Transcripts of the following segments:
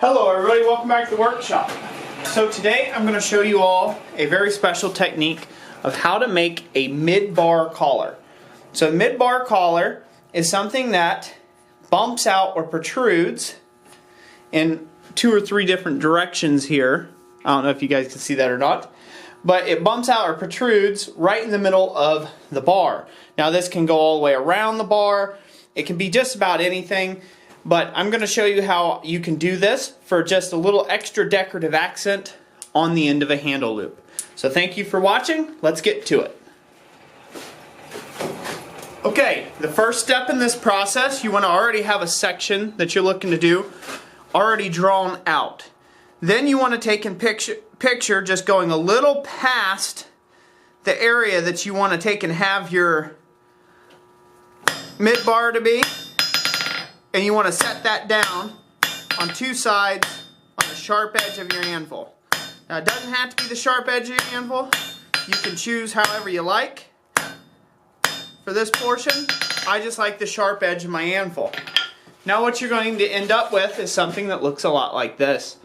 Hello everybody, welcome back to the workshop. So today I'm going to show you all a very special technique of how to make a mid-bar collar. So a mid-bar collar is something that bumps out or protrudes in 2 or 3 different directions here. I don't know if you guys can see that or not. But it bumps out or protrudes right in the middle of the bar. Now this can go all the way around the bar. It can be just about anything. But I'm going to show you how you can do this for just a little extra decorative accent on the end of a handle loop. So thank you for watching. Let's get to it. Okay, the first step in this process, you want to already have a section that you're looking to do already drawn out. Then you want to take in picture just going a little past the area that you want to take and have your mid bar to be, and you want to set that down on 2 sides on the sharp edge of your anvil. Now it doesn't have to be the sharp edge of your anvil. You can choose however you like. For this portion, I just like the sharp edge of my anvil. Now what you're going to end up with is something that looks a lot like this.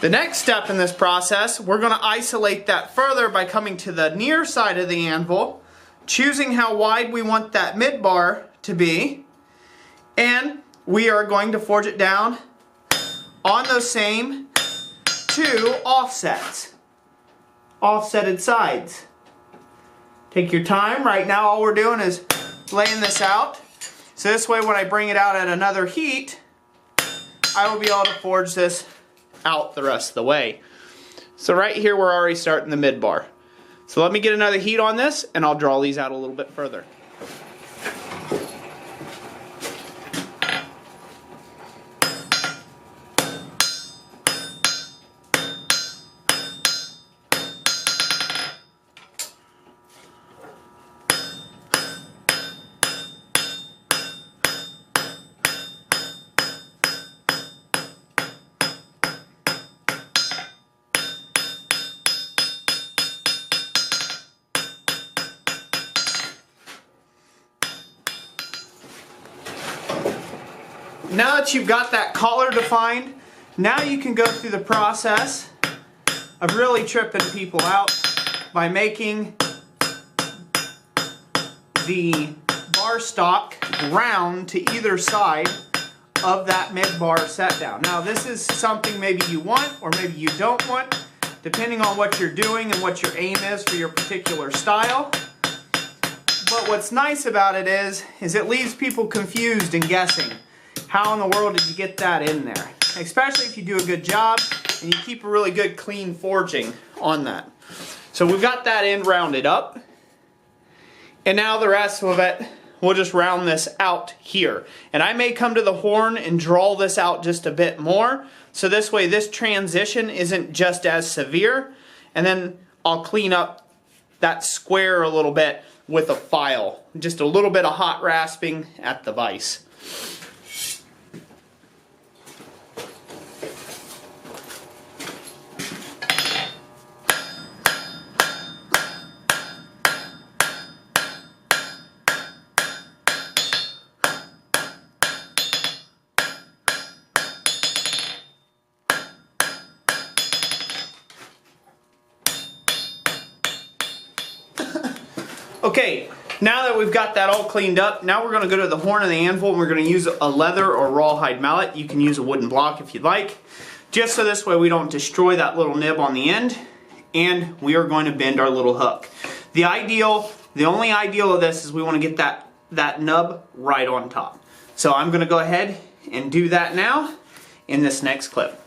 The next step in this process, we're going to isolate that further by coming to the near side of the anvil, choosing how wide we want that mid bar to be, and we are going to forge it down on those same 2 offsetted sides. Take your time. Right now all we're doing is laying this out, so this way when I bring it out at another heat, I will be able to forge this out the rest of the way. So right here we're already starting the mid bar. So let me get another heat on this and I'll draw these out a little bit further. Now that you've got that collar defined, now you can go through the process of really tripping people out by making the bar stock round to either side of that mid bar set down. Now this is something maybe you want or maybe you don't want, depending on what you're doing and what your aim is for your particular style. But what's nice about it is it leaves people confused and guessing. How in the world did you get that in there? Especially if you do a good job and you keep a really good clean forging on that. So we've got that end rounded up. And now the rest of it, we'll just round this out here. And I may come to the horn and draw this out just a bit more. So this way this transition isn't just as severe. And then I'll clean up that square a little bit with a file. Just a little bit of hot rasping at the vise. Okay, now that we've got that all cleaned up, now we're going to go to the horn of the anvil and we're going to use a leather or rawhide mallet. You can use a wooden block if you'd like, just so this way we don't destroy that little nib on the end, and we are going to bend our little hook. The only ideal of this is we want to get that nub right on top. So I'm going to go ahead and do that now in this next clip.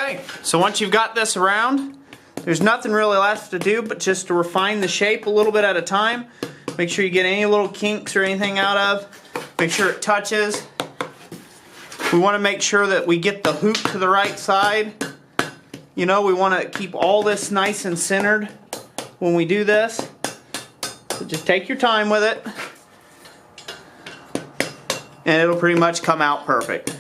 Okay, so once you've got this around, there's nothing really left to do but just to refine the shape a little bit at a time. Make sure you get any little kinks or anything out of. Make sure it touches. We want to make sure that we get the hoop to the right side. You know, we want to keep all this nice and centered when we do this. So just take your time with it. And it'll pretty much come out perfect.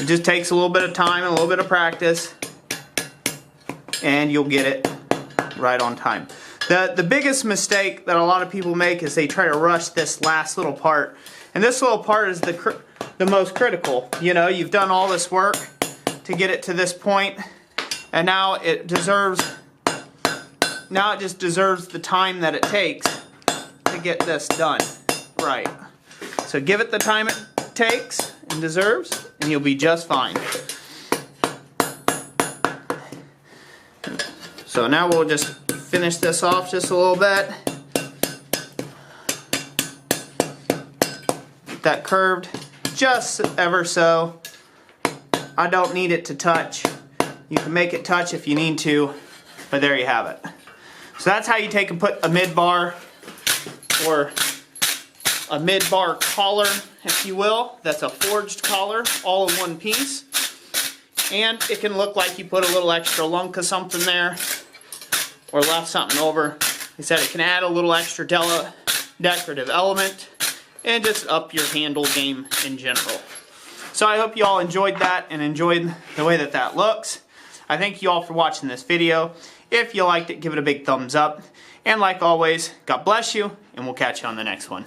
It just takes a little bit of time and a little bit of practice, and you'll get it right on time. The biggest mistake that a lot of people make is they try to rush this last little part. And this little part is the most critical. You know, you've done all this work to get it to this point, and now it just deserves the time that it takes to get this done right. So give it the time it takes and deserves, and you'll be just fine. So now we'll just finish this off just a little bit. Get that curved just ever so. I don't need it to touch. You can make it touch if you need to, but there you have it. So that's how you take and put a mid-bar or a mid-bar collar, if you will. That's a forged collar, all in one piece. And it can look like you put a little extra lunk of something there, or left something over. Like I said, it can add a little extra decorative element, and just up your handle game in general. So I hope you all enjoyed that, and enjoyed the way that that looks. I thank you all for watching this video. If you liked it, give it a big thumbs up. And like always, God bless you, and we'll catch you on the next one.